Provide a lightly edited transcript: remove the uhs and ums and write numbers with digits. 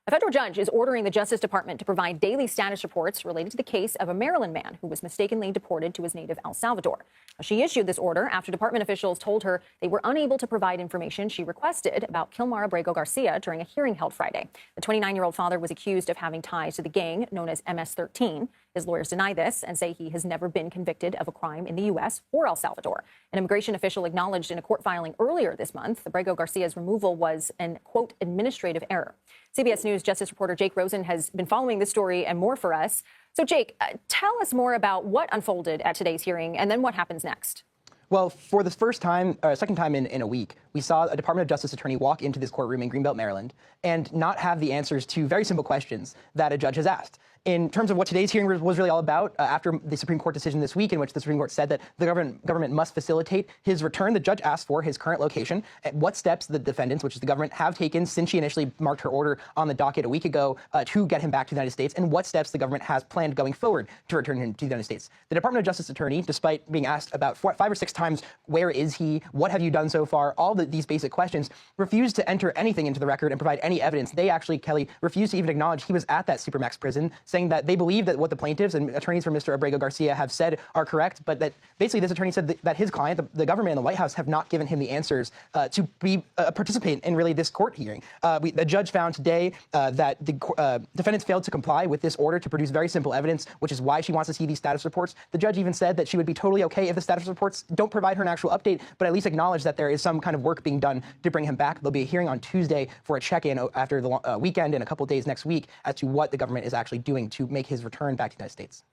A federal judge is ordering the Justice Department to provide daily status reports related to the case of a Maryland man who was mistakenly deported to his native El Salvador. She issued this order after department officials told her they were unable to provide information she requested about Kilmar Garcia during a hearing held Friday. The 29-year-old father was accused of having ties to the gang known as MS-13. His lawyers deny this and say he has never been convicted of a crime in the U.S. or El Salvador. An immigration official acknowledged in a court filing earlier this month the Garcia's removal was an, quote, administrative error. CBS News Justice reporter Jake Rosen has been following this story and more for us. So, Jake, tell us more about what unfolded at today's hearing and then what happens next. Well, for the second time in a week, we saw a Department of Justice attorney walk into this courtroom in Greenbelt, Maryland, and not have the answers to very simple questions that a judge has asked. In terms of what today's hearing was really all about, after the Supreme Court decision this week in which the Supreme Court said that the government must facilitate his return, the judge asked for his current location, and what steps the defendants, which is the government, have taken since she initially marked her order on the docket a week ago to get him back to the United States, and what steps the government has planned going forward to return him to the United States. The Department of Justice attorney, despite being asked about 5 or 6 times, where is he, what have you done so far, all these basic questions, refused to enter anything into the record and provide any evidence. They actually, Kelly, refused to even acknowledge he was at that Supermax prison, saying that they believe that what the plaintiffs and attorneys for Mr. Abrego Garcia have said are correct, but that basically this attorney said that his client, the government and the White House, have not given him the answers to participate in really this court hearing. The judge found today that the defendants failed to comply with this order to produce very simple evidence, which is why she wants to see these status reports. The judge even said that she would be totally okay if the status reports don't provide her an actual update, but at least acknowledge that there is some kind of work being done to bring him back. There'll be a hearing on Tuesday for a check-in after the weekend and a couple days next week as to what the government is actually doing to make his return back to the United States.